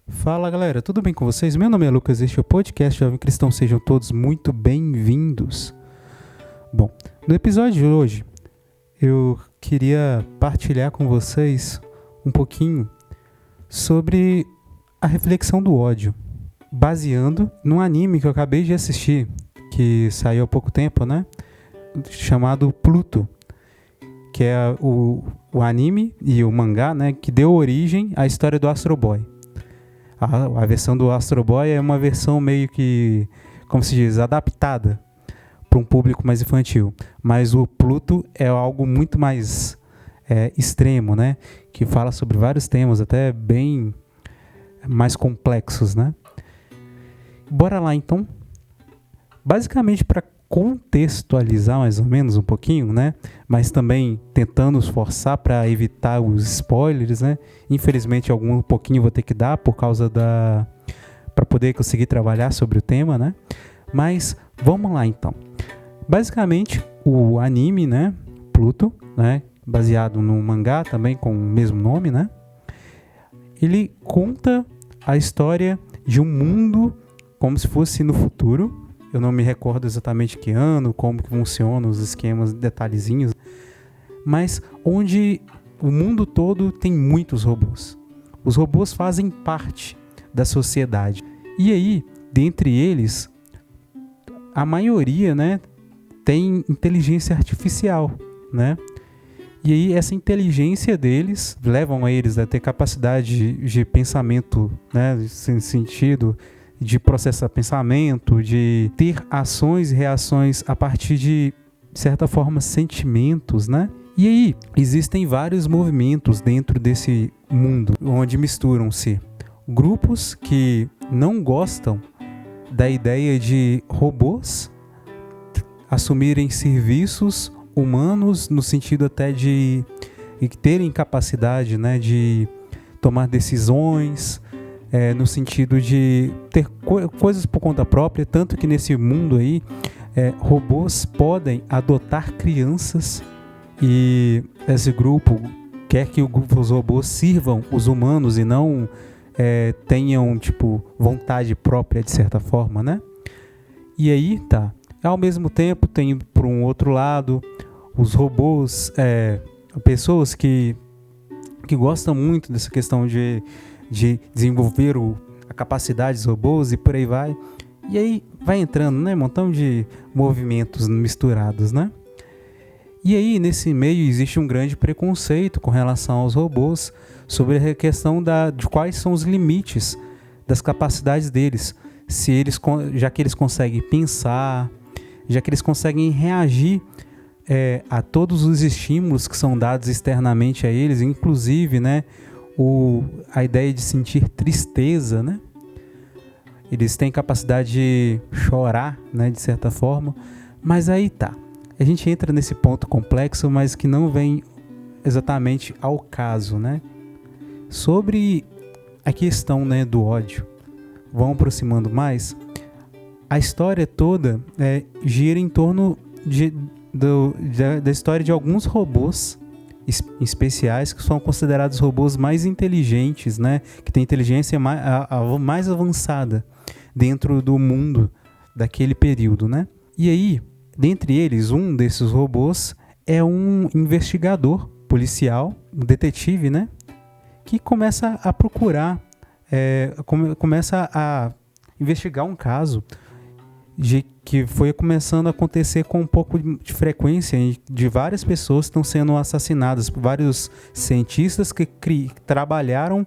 Fala galera, tudo bem com vocês? Meu nome é Lucas, este é o podcast Jovem Cristão, sejam todos muito bem-vindos. Bom, no episódio de hoje eu queria partilhar com vocês um pouquinho sobre a reflexão do ódio, baseando num anime que eu acabei de assistir, que saiu há pouco tempo, né? Chamado Pluto, que é o anime e o mangá, né? Que deu origem à história do Astro Boy. A versão do Astro Boy é uma versão meio que, como se diz, adaptada para um público mais infantil. Mas o Pluto é algo muito mais extremo, né? Que fala sobre vários temas, até bem mais complexos, né? Bora lá, então. Basicamente, para contextualizar mais ou menos um pouquinho, né? Mas também tentando esforçar para evitar os spoilers, né? Infelizmente, um pouquinho vou ter que dar por causa para poder conseguir trabalhar sobre o tema, né? Mas vamos lá, então. Basicamente, o anime, né? Pluto, né? Baseado no mangá também com o mesmo nome, né? Ele conta a história de um mundo como se fosse no futuro. Eu não me recordo exatamente que ano, como que funcionam os esquemas, detalhezinhos, mas onde o mundo todo tem muitos robôs. Os robôs fazem parte da sociedade. E aí, dentre eles, a maioria, né, tem inteligência artificial, né? E aí essa inteligência deles levam a eles a ter capacidade de pensamento, né, nesse sentido de processar pensamento, de ter ações e reações a partir de certa forma, sentimentos, né? E aí, existem vários movimentos dentro desse mundo, onde misturam-se grupos que não gostam da ideia de robôs assumirem serviços humanos, no sentido até de terem capacidade, né, de tomar decisões, no sentido de ter coisas por conta própria, tanto que nesse mundo aí, robôs podem adotar crianças e esse grupo quer que os robôs sirvam os humanos e não tenham, tipo, vontade própria de certa forma, né? E aí, tá. Ao mesmo tempo, tem por um outro lado, os robôs, pessoas que gostam muito dessa questão de desenvolver a capacidade dos robôs e por aí vai. E aí vai entrando, né, um montão de movimentos misturados, né? E aí, nesse meio, existe um grande preconceito com relação aos robôs sobre a questão de quais são os limites das capacidades deles. Se eles, já que eles conseguem pensar, já que eles conseguem reagir a todos os estímulos que são dados externamente a eles, inclusive, né, a ideia de sentir tristeza, né? Eles têm capacidade de chorar, né, de certa forma. Mas aí tá. A gente entra nesse ponto complexo, mas que não vem exatamente ao caso, né? Sobre a questão, né, do ódio. Vamos aproximando mais. A história toda gira em torno da história de alguns robôs especiais que são considerados robôs mais inteligentes, né? Que tem inteligência mais avançada dentro do mundo daquele período, né? E aí, dentre eles, um desses robôs é um investigador policial, um detetive, né? Que começa a procurar, começa a investigar um caso que foi começando a acontecer com um pouco de frequência, de várias pessoas que estão sendo assassinadas por vários cientistas que trabalharam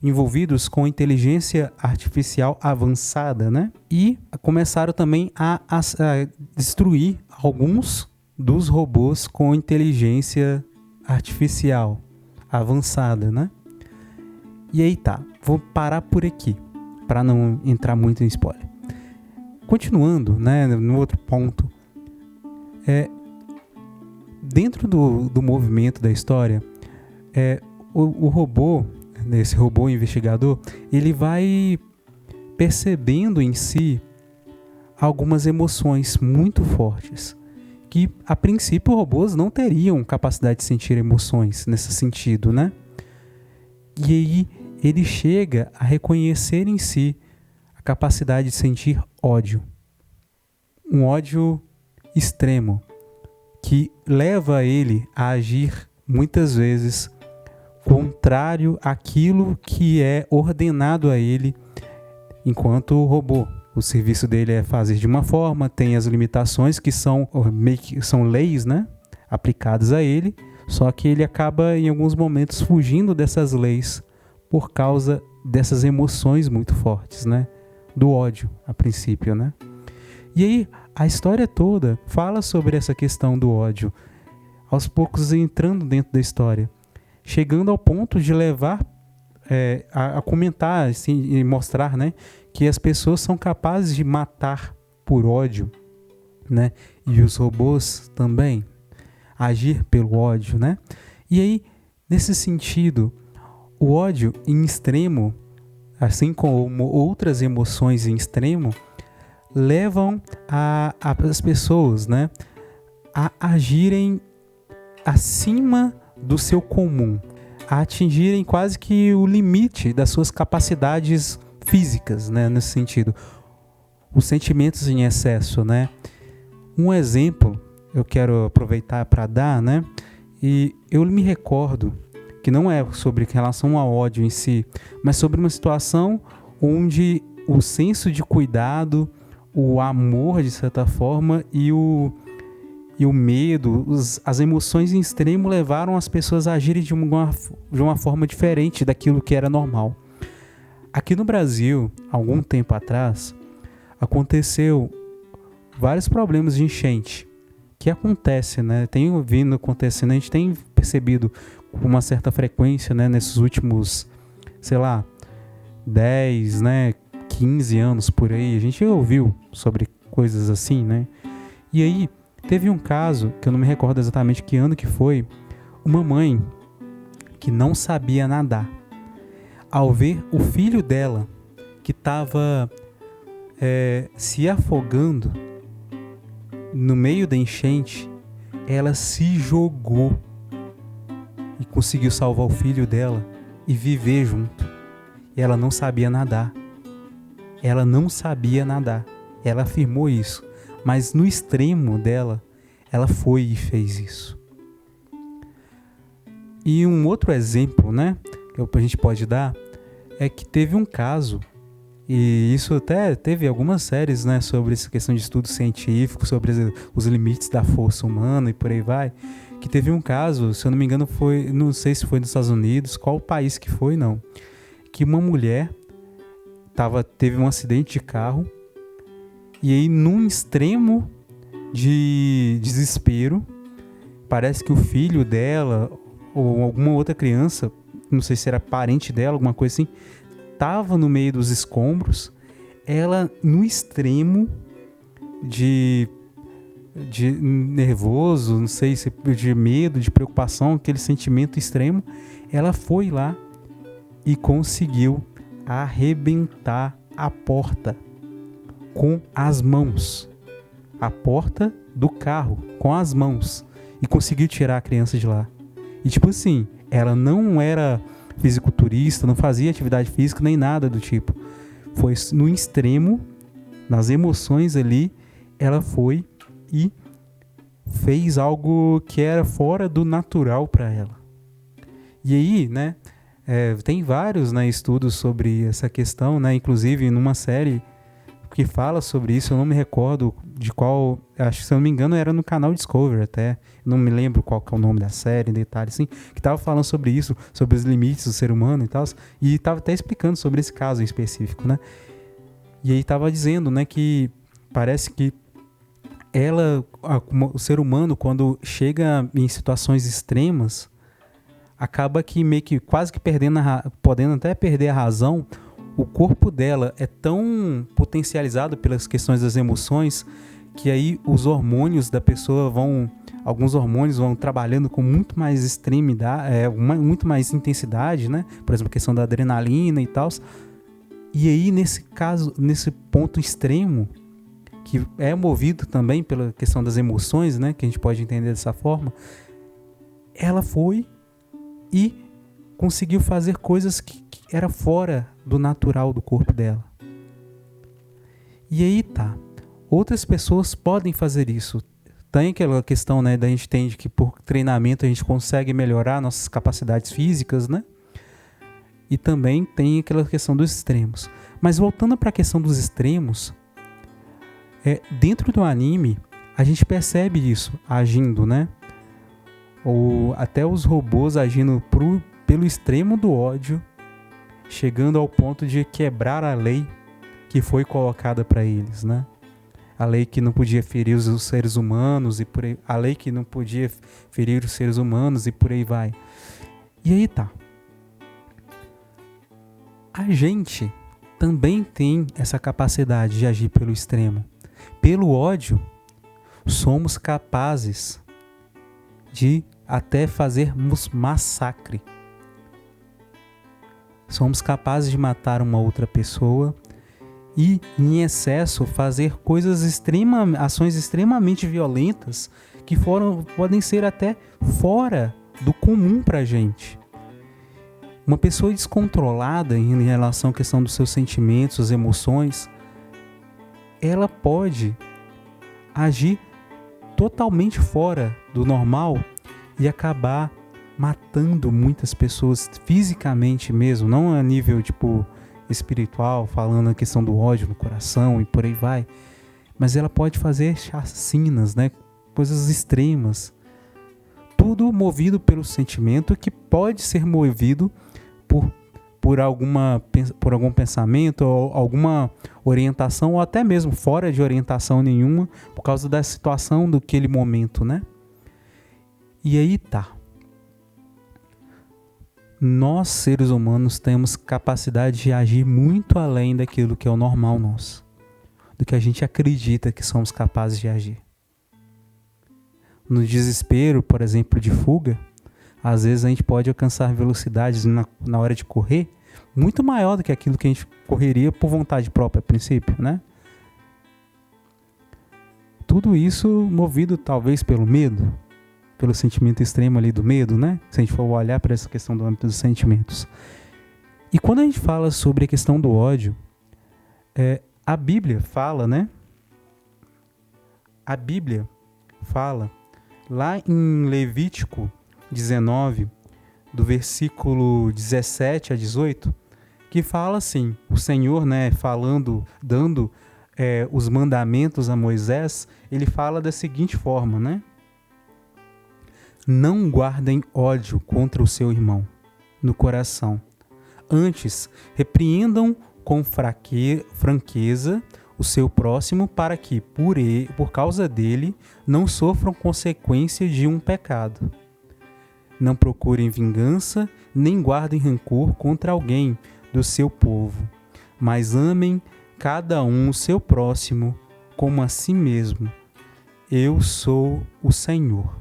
envolvidos com inteligência artificial avançada, né? E começaram também a destruir alguns dos robôs com inteligência artificial avançada, né? E aí tá, vou parar por aqui, para não entrar muito em spoiler. Continuando, né, no outro ponto, dentro do movimento da história, o robô, esse robô investigador, ele vai percebendo em si algumas emoções muito fortes, que a princípio robôs não teriam capacidade de sentir emoções nesse sentido, né? E aí ele chega a reconhecer em si a capacidade de sentir ódio. Um ódio extremo, que leva ele a agir muitas vezes contrário àquilo que é ordenado a ele enquanto robô. O serviço dele é fazer de uma forma, tem as limitações que são leis, né, aplicadas a ele, só que ele acaba em alguns momentos fugindo dessas leis por causa dessas emoções muito fortes, né, do ódio a princípio, né. E aí a história toda fala sobre essa questão do ódio, aos poucos entrando dentro da história, chegando ao ponto de levar a comentar assim, e mostrar, né, que as pessoas são capazes de matar por ódio, né, e os robôs também, agir pelo ódio, né. E aí, nesse sentido, o ódio em extremo, assim como outras emoções em extremo, levam as pessoas, né, a agirem acima do seu comum, a atingirem quase que o limite das suas capacidades físicas, né, nesse sentido. Os sentimentos em excesso, né. Um exemplo eu quero aproveitar para dar, né, e eu me recordo que não é sobre relação ao ódio em si, mas sobre uma situação onde o senso de cuidado, o amor, de certa forma, e o medo, as emoções em extremo levaram as pessoas a agirem de uma forma diferente daquilo que era normal. Aqui no Brasil, algum tempo atrás, aconteceu vários problemas de enchente, que acontece, né? Tem vindo acontecendo, a gente tem percebido com uma certa frequência, né, nesses últimos, 10, né, 15 anos por aí, a gente ouviu sobre coisas assim, né? E aí, teve um caso, que eu não me recordo exatamente que ano que foi, uma mãe que não sabia nadar. Ao ver o filho dela, que estava se afogando no meio da enchente, ela se jogou e conseguiu salvar o filho dela e viver junto. Ela não sabia nadar. Ela não sabia nadar. Ela afirmou isso. Mas no extremo dela, ela foi e fez isso. E um outro exemplo, né, que a gente pode dar, é que teve um caso, e isso até teve algumas séries, né, sobre essa questão de estudo científico, sobre os limites da força humana e por aí vai, que teve um caso, se eu não me engano foi, não sei se foi nos Estados Unidos, qual país que foi, não, que uma mulher teve um acidente de carro, e aí num extremo de desespero, parece que o filho dela ou alguma outra criança, não sei se era parente dela, alguma coisa assim, estava no meio dos escombros, ela no extremo de nervoso, não sei se de medo, de preocupação, aquele sentimento extremo, ela foi lá e conseguiu arrebentar a porta com as mãos. A porta do carro com as mãos e conseguiu tirar a criança de lá. E tipo assim, ela não era fisiculturista, não fazia atividade física nem nada do tipo. Foi no extremo, nas emoções ali, ela foi e fez algo que era fora do natural para ela. E aí, né, tem vários, né, estudos sobre essa questão, né, inclusive numa série que fala sobre isso, eu não me recordo de qual, acho que se eu não me engano era no canal Discovery até, não me lembro qual que é o nome da série, em detalhes assim, que estava falando sobre isso, sobre os limites do ser humano e tal, e estava até explicando sobre esse caso em específico, né? E aí estava dizendo, né, que parece que o ser humano, quando chega em situações extremas, acaba que meio que quase que podendo até perder a razão. O corpo dela é tão potencializado pelas questões das emoções que aí os hormônios da pessoa alguns hormônios vão trabalhando com muito mais extremidade, muito mais intensidade, né? Por exemplo, a questão da adrenalina e tal. E aí, nesse caso, nesse ponto extremo, que é movido também pela questão das emoções, né? Que a gente pode entender dessa forma, ela foi e conseguiu fazer coisas que era fora do natural do corpo dela. E aí tá. Outras pessoas podem fazer isso. Tem aquela questão, né, da gente entende que por treinamento a gente consegue melhorar nossas capacidades físicas, né? E também tem aquela questão dos extremos. Mas voltando para a questão dos extremos, dentro do anime a gente percebe isso agindo, né? Ou até os robôs agindo pelo extremo do ódio, chegando ao ponto de quebrar a lei que foi colocada para eles, né? A lei que não podia ferir os seres humanos e por aí, a lei que não podia ferir os seres humanos e por aí vai. E aí tá. A gente também tem essa capacidade de agir pelo extremo. Pelo ódio, somos capazes de até fazermos massacre. Somos capazes de matar uma outra pessoa e, em excesso, fazer ações extremamente violentas que podem ser até fora do comum para a gente. Uma pessoa descontrolada em relação à questão dos seus sentimentos, emoções, ela pode agir totalmente fora do normal e acabar matando muitas pessoas fisicamente mesmo, não a nível espiritual, falando a questão do ódio no coração e por aí vai, mas ela pode fazer chacinas, né? Coisas extremas, tudo movido pelo sentimento que pode ser movido por algum pensamento ou alguma orientação, ou até mesmo fora de orientação nenhuma, por causa da situação daquele momento, né? E aí tá. Nós, seres humanos, temos capacidade de agir muito além daquilo que é o normal nosso, do que a gente acredita que somos capazes de agir. No desespero, por exemplo, de fuga, às vezes a gente pode alcançar velocidades na hora de correr muito maior do que aquilo que a gente correria por vontade própria a princípio, né? Tudo isso movido talvez pelo medo, pelo sentimento extremo ali do medo, né? Se a gente for olhar para essa questão do âmbito dos sentimentos. E quando a gente fala sobre a questão do ódio, a Bíblia fala, né? A Bíblia fala lá em Levítico 19, do versículo 17 a 18, que fala assim, o Senhor, né, dando os mandamentos a Moisés, ele fala da seguinte forma, né? Não guardem ódio contra o seu irmão no coração. Antes, repreendam com franqueza o seu próximo para que, por causa dele, não sofram consequência de um pecado. Não procurem vingança, nem guardem rancor contra alguém do seu povo, mas amem cada um o seu próximo como a si mesmo. Eu sou o Senhor.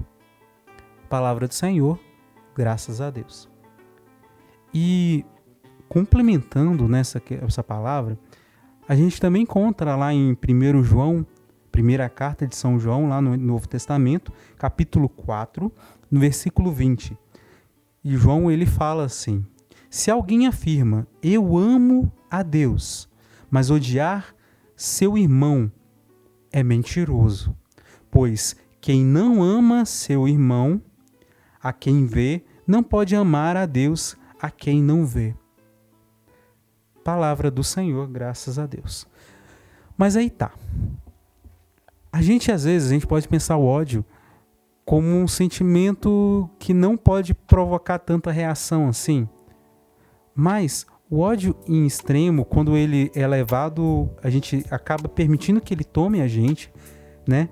Palavra do Senhor, graças a Deus. E complementando essa palavra, a gente também encontra lá em 1 João, primeira carta de São João, lá no Novo Testamento, capítulo 4, no versículo 20. E João, ele fala assim: se alguém afirma, eu amo a Deus, mas odiar seu irmão é mentiroso, pois quem não ama seu irmão, a quem vê, não pode amar a Deus a quem não vê. Palavra do Senhor, graças a Deus. Mas aí tá. Às vezes, a gente pode pensar o ódio como um sentimento que não pode provocar tanta reação assim. Mas o ódio em extremo, quando ele é levado, a gente acaba permitindo que ele tome a gente, né?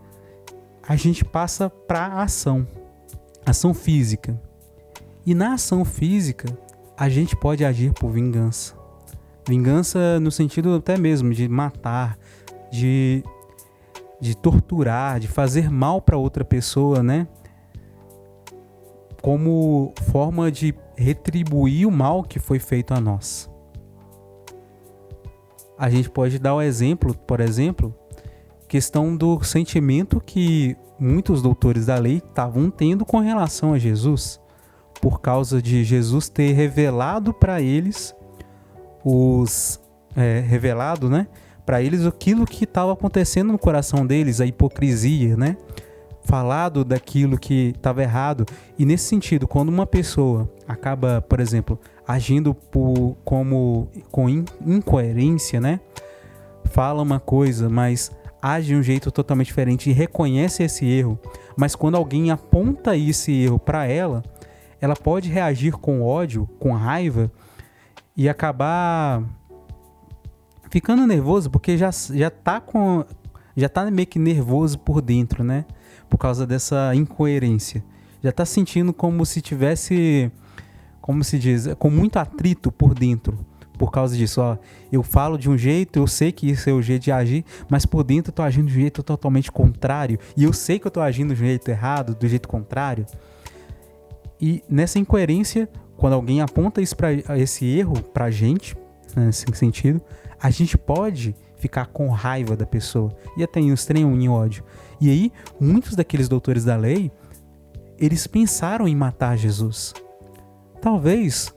A gente passa para a ação física. E na ação física, a gente pode agir por vingança. Vingança no sentido até mesmo de matar, de torturar, de fazer mal para outra pessoa, né? Como forma de retribuir o mal que foi feito a nós. A gente pode dar o exemplo, por exemplo, questão do sentimento que muitos doutores da lei estavam tendo com relação a Jesus. por causa de Jesus ter revelado para eles revelado, né, para eles aquilo que estava acontecendo no coração deles, a hipocrisia, né? Falado daquilo que estava errado. E nesse sentido, quando uma pessoa acaba, por exemplo, agindo com incoerência, né? Fala uma coisa, mas age de um jeito totalmente diferente e reconhece esse erro, mas quando alguém aponta esse erro para ela, ela pode reagir com ódio, com raiva e acabar ficando nervoso, porque já tá meio que nervoso por dentro, né? Por causa dessa incoerência. Já tá sentindo como se tivesse, como se diz, com muito atrito por dentro. Por causa disso, ó, eu falo de um jeito, eu sei que isso é o jeito de agir, mas por dentro eu tô agindo de um jeito totalmente contrário. E eu sei que eu tô agindo do jeito errado, do jeito contrário. E nessa incoerência, quando alguém aponta esse erro pra gente, nesse sentido, a gente pode ficar com raiva da pessoa e até em extremo em ódio. E aí, muitos daqueles doutores da lei, eles pensaram em matar Jesus. Talvez,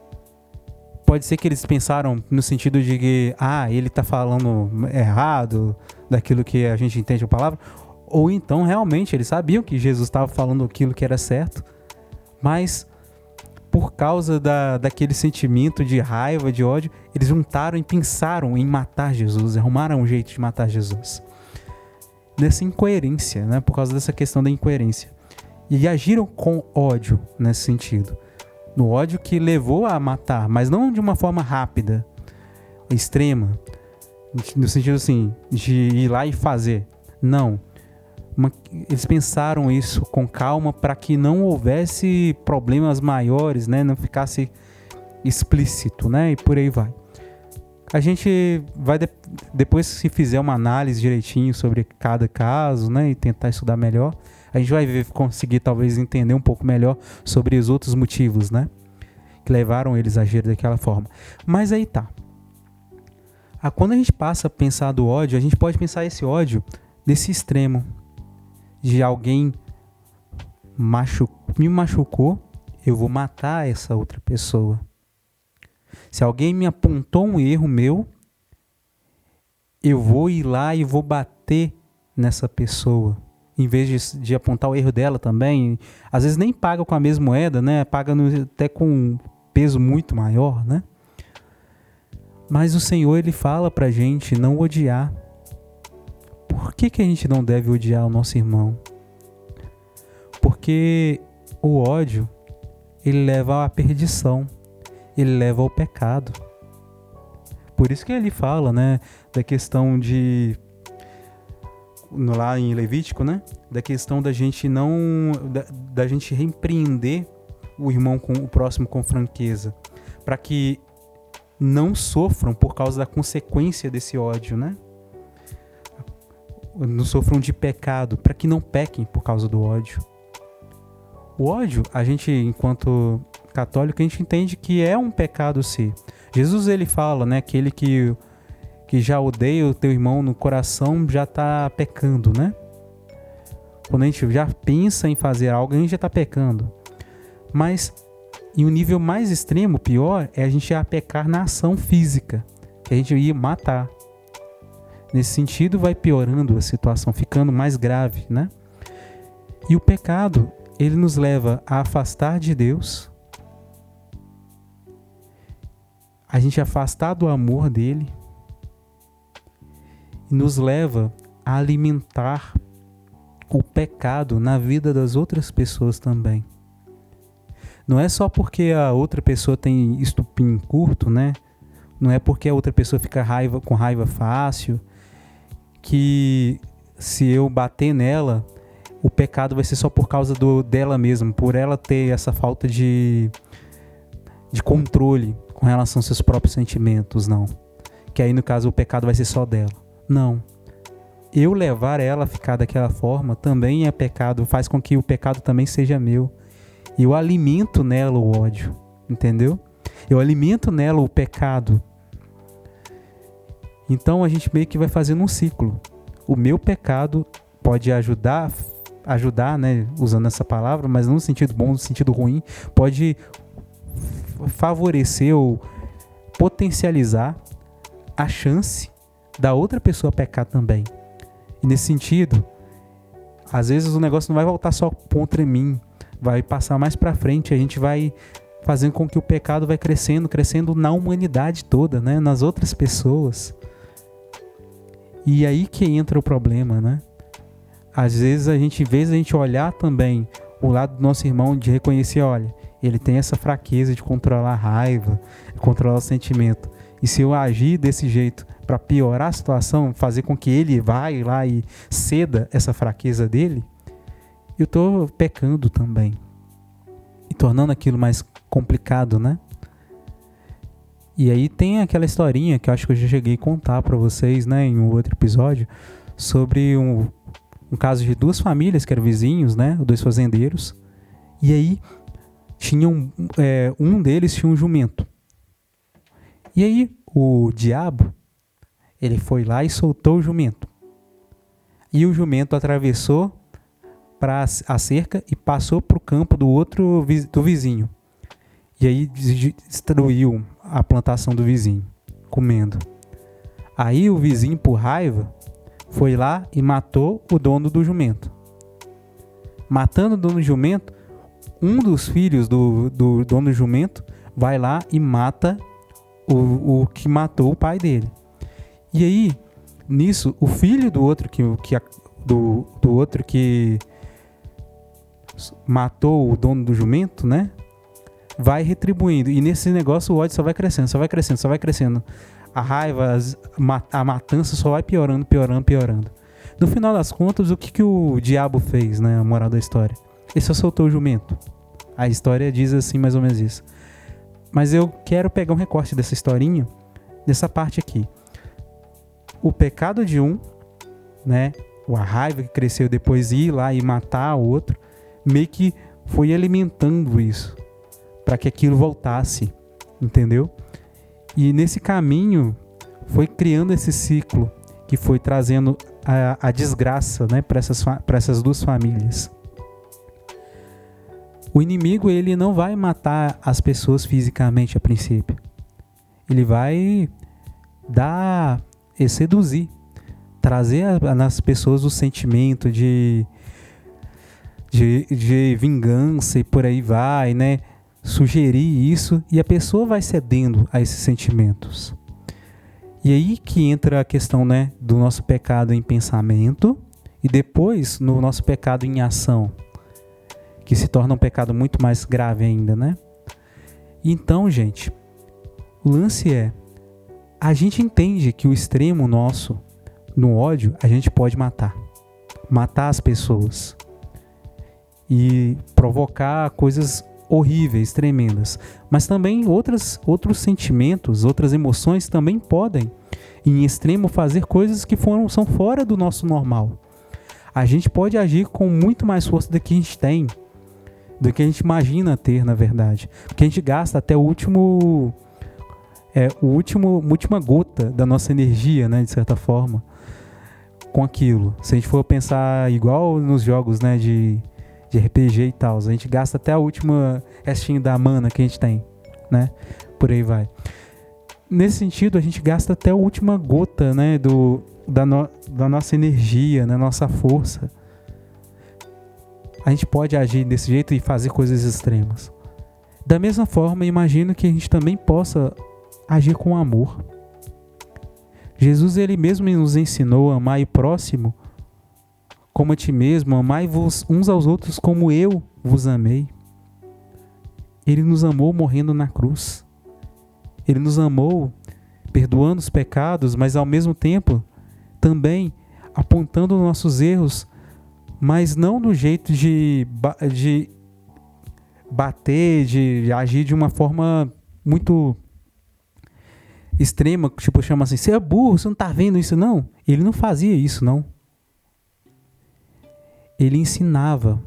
pode ser que eles pensaram no sentido de que, ele está falando errado daquilo que a gente entende a palavra, ou então realmente eles sabiam que Jesus estava falando aquilo que era certo, mas por causa daquele sentimento de raiva, de ódio, eles juntaram e pensaram em matar Jesus, arrumaram um jeito de matar Jesus. Nessa incoerência, né? Por causa dessa questão da incoerência. E agiram com ódio nesse sentido. No ódio que levou a matar, mas não de uma forma rápida, extrema, no sentido assim, de ir lá e fazer. Não. Eles pensaram isso com calma para que não houvesse problemas maiores, né? Não ficasse explícito, né? E por aí vai. A gente vai, depois, se fizer uma análise direitinho sobre cada caso, né? E tentar estudar melhor, a gente vai conseguir talvez entender um pouco melhor sobre os outros motivos, né? Que levaram eles a agir daquela forma. Mas aí tá. Quando a gente passa a pensar do ódio, a gente pode pensar esse ódio nesse extremo. De alguém me machucou, eu vou matar essa outra pessoa. Se alguém me apontou um erro meu, eu vou ir lá e vou bater nessa pessoa. Em vez de apontar o erro dela também, às vezes nem paga com a mesma moeda, né? Paga até com um peso muito maior, né? Mas o Senhor, Ele fala pra gente não odiar. Por que a gente não deve odiar o nosso irmão? Porque o ódio, ele leva à perdição, ele leva ao pecado. Por isso que ele fala, né, da questão de, lá em Levítico, né, da questão da gente da gente repreender o próximo com franqueza, para que não sofram por causa da consequência desse ódio, né? Não sofram de pecado, para que não pequem por causa do ódio. O ódio, a gente, enquanto católico, a gente entende que é um pecado sim. Jesus, ele fala, né, aquele que já odeia o teu irmão no coração já está pecando, né? Quando a gente já pensa em fazer algo, a gente já está pecando. Mas, em um nível mais extremo, pior, é a gente já pecar na ação física, que a gente ia matar. Nesse sentido, vai piorando a situação, ficando mais grave, né? E o pecado, ele nos leva a afastar de Deus, a gente afastar do amor dele, e nos leva a alimentar o pecado na vida das outras pessoas também. Não é só porque a outra pessoa tem estupim curto, né? Não é porque a outra pessoa fica com raiva fácil, que se eu bater nela, o pecado vai ser só por causa dela mesma, por ela ter essa falta de controle com relação aos seus próprios sentimentos, não. Que aí, no caso, o pecado vai ser só dela. Não. Eu levar ela a ficar daquela forma também é pecado, faz com que o pecado também seja meu. E eu alimento nela o ódio, entendeu? Eu alimento nela o pecado. Então a gente meio que vai fazendo um ciclo. O meu pecado pode ajudar ajudar, né, usando essa palavra, mas não no sentido bom, no sentido ruim, pode favorecer ou potencializar a chance da outra pessoa pecar também. E nesse sentido, às vezes o negócio não vai voltar só contra mim, vai passar mais para frente, a gente vai fazendo com que o pecado vai crescendo na humanidade toda, né, nas outras pessoas. E aí que entra o problema, né? Às vezes em vez de a gente olhar também o lado do nosso irmão, de reconhecer, olha, ele tem essa fraqueza de controlar a raiva, de controlar o sentimento. E se eu agir desse jeito para piorar a situação, fazer com que ele vá lá e ceda essa fraqueza dele, eu estou pecando também. E tornando aquilo mais complicado, né? E aí tem aquela historinha que eu acho que eu já cheguei a contar para vocês, né, em um outro episódio, sobre um caso de duas famílias que eram vizinhos, né, dois fazendeiros. E aí um deles tinha um jumento. E aí o diabo, ele foi lá e soltou o jumento. E o jumento atravessou para a cerca e passou para o campo do vizinho. E aí destruiu a plantação do vizinho, comendo. Aí o vizinho, por raiva, foi lá e matou o dono do jumento. Matando o dono do jumento, um dos filhos do dono do jumento vai lá e mata o que matou o pai dele. E aí, nisso, o filho do outro que matou o dono do jumento, né, vai retribuindo. E nesse negócio o ódio só vai crescendo. A raiva, a matança só vai piorando. No final das contas, o que o diabo fez, né? A moral da história. Ele só soltou o jumento. A história diz assim, mais ou menos isso. Mas eu quero pegar um recorte dessa historinha, dessa parte aqui. O pecado de um, né? A raiva que cresceu depois de ir lá e matar o outro, meio que foi alimentando isso, para que aquilo voltasse, entendeu? E nesse caminho foi criando esse ciclo que foi trazendo a desgraça, né, para essas duas famílias. O inimigo, ele não vai matar as pessoas fisicamente a princípio. Ele vai seduzir, trazer nas pessoas o sentimento de vingança e por aí vai, né? Sugerir isso, e a pessoa vai cedendo a esses sentimentos. E aí que entra a questão, né, do nosso pecado em pensamento e depois no nosso pecado em ação, que se torna um pecado muito mais grave ainda, né? Então, gente, o lance a gente entende que o extremo nosso no ódio, a gente pode matar as pessoas e provocar coisas horríveis, tremendas, mas também outros sentimentos, outras emoções também podem, em extremo, fazer coisas que são fora do nosso normal. A gente pode agir com muito mais força do que a gente tem, do que a gente imagina ter, na verdade, porque a gente gasta até a última gota da nossa energia, né, de certa forma, com aquilo. Se a gente for pensar igual nos jogos, né, de RPG e tal, a gente gasta até a última restinho da mana que a gente tem, né? Por aí vai. Nesse sentido, a gente gasta até a última gota, né, da nossa energia, né, nossa força. A gente pode agir desse jeito e fazer coisas extremas. Da mesma forma, imagino que a gente também possa agir com amor. Jesus, ele mesmo nos ensinou a amar o próximo como a ti mesmo, amai-vos uns aos outros como eu vos amei. Ele nos amou morrendo na cruz. Ele nos amou perdoando os pecados, mas ao mesmo tempo também apontando os nossos erros, mas não do jeito de bater, de agir de uma forma muito extrema, tipo, chama assim, você é burro, você não tá vendo isso não? Ele não fazia isso não. Ele ensinava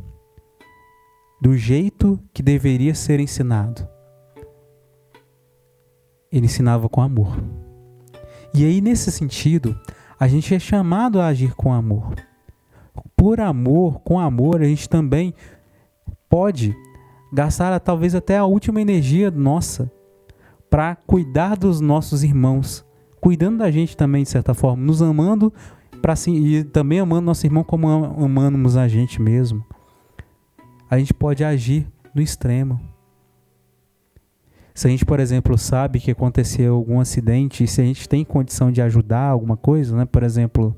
do jeito que deveria ser ensinado. Ele ensinava com amor. E aí, nesse sentido, a gente é chamado a agir com amor. por amor, com amor, a gente também pode gastar talvez até a última energia nossa para cuidar dos nossos irmãos, cuidando da gente também, de certa forma, nos amando e também amando nosso irmão como amamos a gente mesmo. A gente pode agir no extremo. Se a gente, por exemplo, sabe que aconteceu algum acidente e se a gente tem condição de ajudar alguma coisa, né? Por exemplo,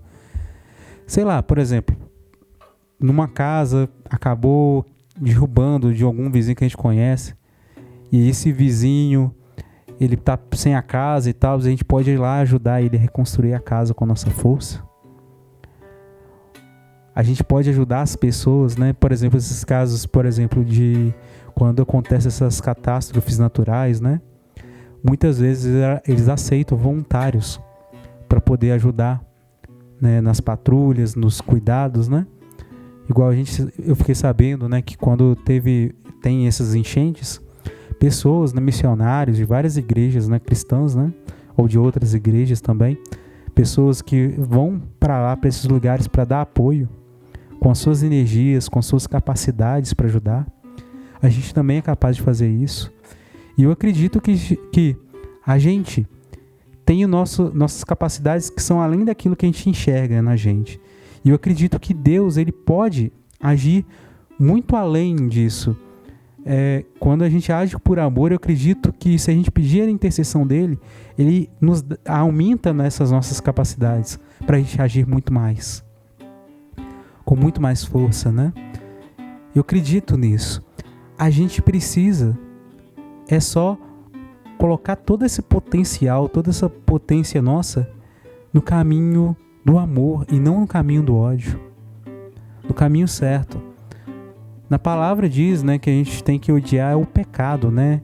numa casa acabou derrubando de algum vizinho que a gente conhece e esse vizinho, ele tá sem a casa e tal, a gente pode ir lá ajudar ele a reconstruir a casa com a nossa força. A gente pode ajudar as pessoas, né? Por exemplo, esses casos, por exemplo, de quando acontecem essas catástrofes naturais, né? Muitas vezes eles aceitam voluntários para poder ajudar, né? Nas patrulhas, nos cuidados, né? Igual eu fiquei sabendo, né? Que quando tem essas enchentes, pessoas, né, missionários de várias igrejas, né, cristãs, né? Ou de outras igrejas também, pessoas que vão para lá, para esses lugares, para dar apoio, com as suas energias, com as suas capacidades para ajudar. A gente também é capaz de fazer isso. E eu acredito que a gente tem nossas capacidades que são além daquilo que a gente enxerga na gente. E eu acredito que Deus, ele pode agir muito além disso. Quando a gente age por amor, eu acredito que se a gente pedir a intercessão dele, ele nos aumenta nessas nossas capacidades para a gente agir muito mais, com muito mais força, né? Eu acredito nisso. A gente precisa só colocar todo esse potencial, toda essa potência nossa no caminho do amor e não no caminho do ódio, no caminho certo. Na palavra diz, né, que a gente tem que odiar o pecado, né?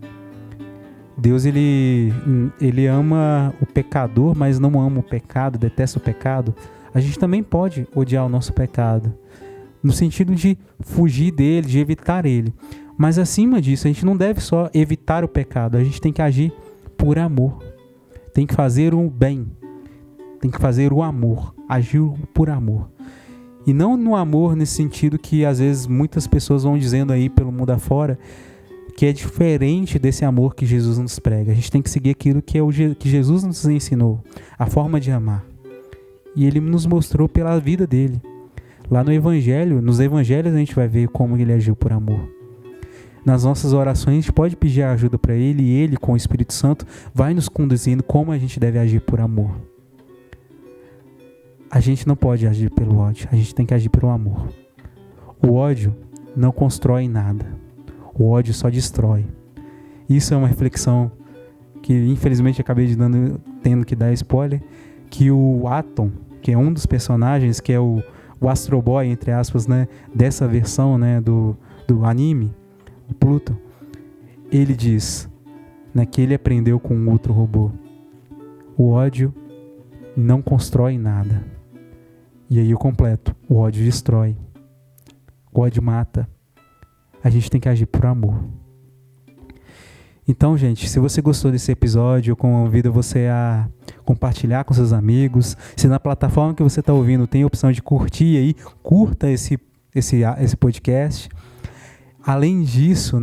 Deus, ele ama o pecador, mas não ama o pecado, detesta o pecado. A gente também pode odiar o nosso pecado, no sentido de fugir dele, de evitar ele. Mas acima disso, a gente não deve só evitar o pecado, a gente tem que agir por amor. Tem que fazer o bem, tem que fazer o amor, agir por amor. E não no amor nesse sentido que às vezes muitas pessoas vão dizendo aí pelo mundo afora, que é diferente desse amor que Jesus nos prega. A gente tem que seguir aquilo que Jesus nos ensinou, a forma de amar. E ele nos mostrou pela vida dele. Lá no Evangelho, nos Evangelhos a gente vai ver como ele agiu por amor. Nas nossas orações a gente pode pedir ajuda para ele e ele, com o Espírito Santo, vai nos conduzindo como a gente deve agir por amor. A gente não pode agir pelo ódio, a gente tem que agir pelo amor. O ódio não constrói nada, o ódio só destrói. Isso é uma reflexão que infelizmente acabei tendo que dar spoiler, que o Atom, que é um dos personagens, que é o Astro Boy, entre aspas, né, dessa versão, né, do anime, o Pluto, ele diz, né, que ele aprendeu com um outro robô: o ódio não constrói nada. E aí eu completo: o ódio destrói, o ódio mata. A gente tem que agir por amor. Então, gente, se você gostou desse episódio, eu convido você a compartilhar com seus amigos. Se na plataforma que você está ouvindo tem a opção de curtir aí, curta esse podcast. Além disso,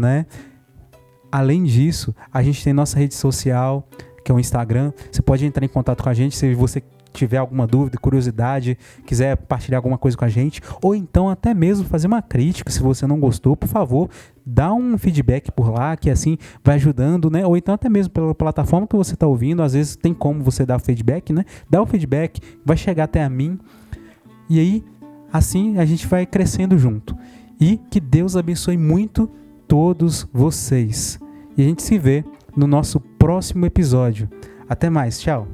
a gente tem nossa rede social, que é o Instagram. Você pode entrar em contato com a gente se você tiver alguma dúvida, curiosidade, quiser partilhar alguma coisa com a gente, ou então até mesmo fazer uma crítica. Se você não gostou, por favor, dá um feedback por lá, que assim vai ajudando, né? Ou então até mesmo pela plataforma que você está ouvindo, às vezes tem como você dar o feedback, né? Dá o feedback, vai chegar até a mim, e aí assim a gente vai crescendo junto. E que Deus abençoe muito todos vocês. E a gente se vê no nosso próximo episódio. Até mais, tchau!